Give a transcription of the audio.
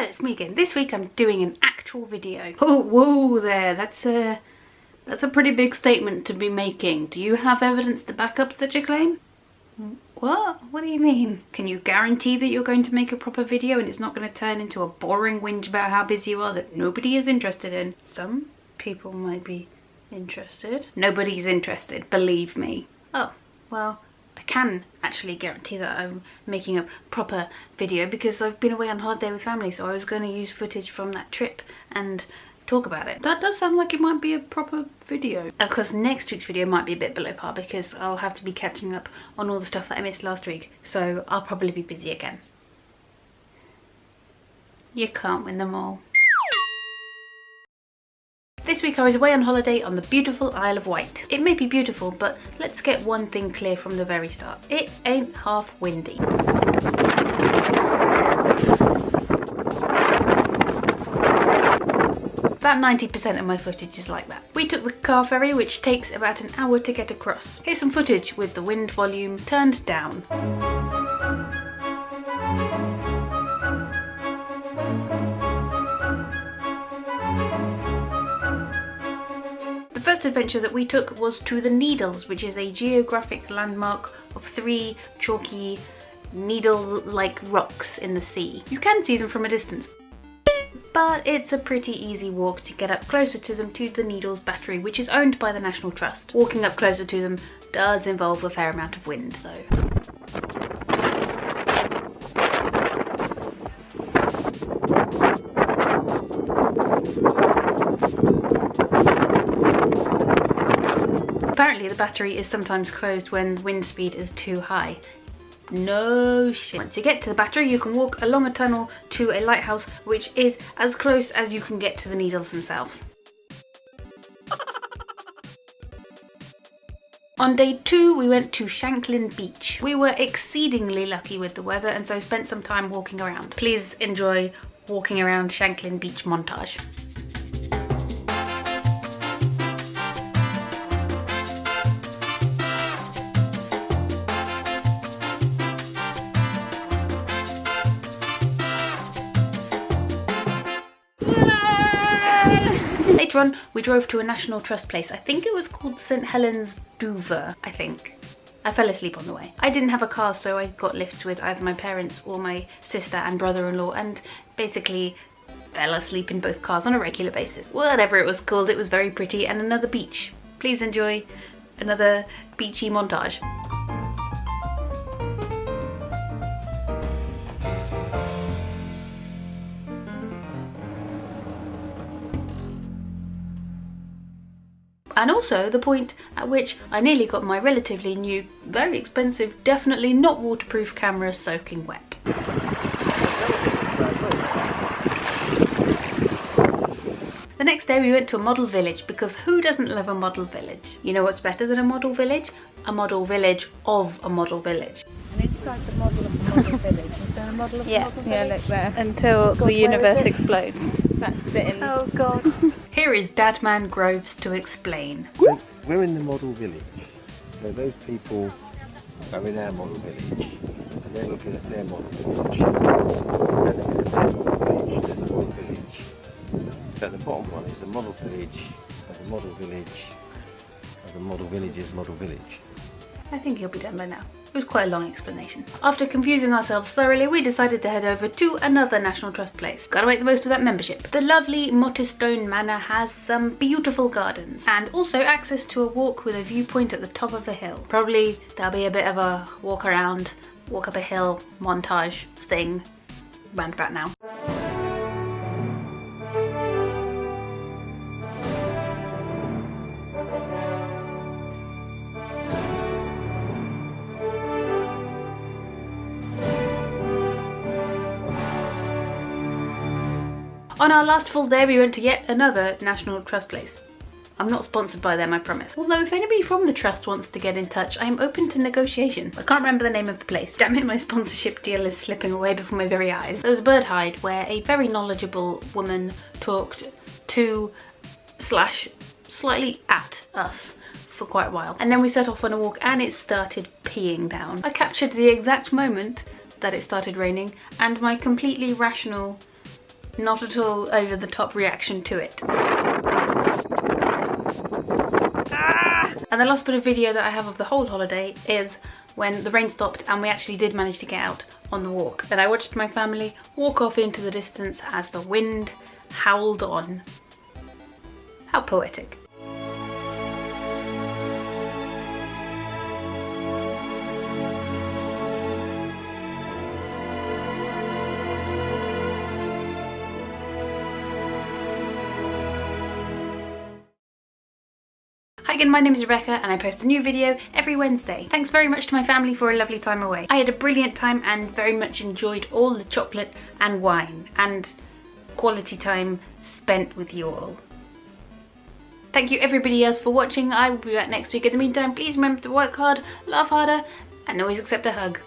Hello, it's me again. This week I'm doing an actual video. Oh, whoa there, that's a pretty big statement to be making. Do you have evidence to back up such a claim? What? What do you mean? Can you guarantee that you're going to make a proper video and it's not going to turn into a boring whinge about how busy you are that nobody is interested in? Some people might be interested. Nobody's interested, believe me. Oh, well, I can actually guarantee that I'm making a proper video because I've been away on holiday with family, so I was going to use footage from that trip and talk about it. That does sound like it might be a proper video. Of course, next week's video might be a bit below par because I'll have to be catching up on all the stuff that I missed last week, so I'll probably be busy again. You can't win them all. This week I was away on holiday on the beautiful Isle of Wight. It may be beautiful, but let's get one thing clear from the very start. It ain't half windy. About 90% of my footage is like that. We took the car ferry, which takes about an hour to get across. Here's some footage with the wind volume turned down. The first adventure that we took was to the Needles, which is a geographic landmark of 3 chalky needle-like rocks in the sea. You can see them from a distance, but it's a pretty easy walk to get up closer to them, to the Needles Battery, which is owned by the National Trust. Walking up closer to them does involve a fair amount of wind though. Apparently the battery is sometimes closed when the wind speed is too high. No shit. Once you get to the battery, you can walk along a tunnel to a lighthouse, which is as close as you can get to the Needles themselves. On day 2, we went to Shanklin Beach. We were exceedingly lucky with the weather and so spent some time walking around. Please enjoy walking around Shanklin Beach montage. Later on, we drove to a National Trust place. I think it was called Helens Duva, I think. I fell asleep on the way. I didn't have a car, so I got lifts with either my parents or my sister and brother-in-law, and basically fell asleep in both cars on a regular basis. Whatever it was called, it was very pretty, and another beach. Please enjoy another beachy montage. And also the point at which I nearly got my relatively new, very expensive, definitely not waterproof camera soaking wet. The next day we went to a model village, because who doesn't love a model village? You know what's better than a model village? A model village of a model village. And inside the model of the model village, is there a model of the model village? Yeah, look there. Until the universe explodes. That's it in. Oh god. Here is Dadman Groves to explain. So we're in the model village. So those people are in our model village and they're looking at their model village. And then within their model village there's a model village. So the bottom one is the model village of the model village of the model village's model village. I think he'll be done by now. It was quite a long explanation. After confusing ourselves thoroughly, we decided to head over to another National Trust place. Gotta make the most of that membership. The lovely Moristone Manor has some beautiful gardens and also access to a walk with a viewpoint at the top of a hill. Probably there'll be a bit of a walk around, walk up a hill montage thing round about now. On our last full day we went to yet another National Trust place. I'm not sponsored by them, I promise. Although if anybody from the trust wants to get in touch, I am open to negotiation. I can't remember the name of the place. Damn it, my sponsorship deal is slipping away before my very eyes. There was a bird hide where a very knowledgeable woman talked to / slightly at us for quite a while. And then we set off on a walk and it started peeing down. I captured the exact moment that it started raining and my completely rational not at all over the top reaction to it. And the last bit of video that I have of the whole holiday is when the rain stopped and we actually did manage to get out on the walk. And I watched my family walk off into the distance as the wind howled on. How poetic. Hi again, my name is Rebecca and I post a new video every Wednesday. Thanks very much to my family for a lovely time away. I had a brilliant time and very much enjoyed all the chocolate and wine and quality time spent with you all. Thank you everybody else for watching. I will be back next week. In the meantime, please remember to work hard, laugh harder and always accept a hug.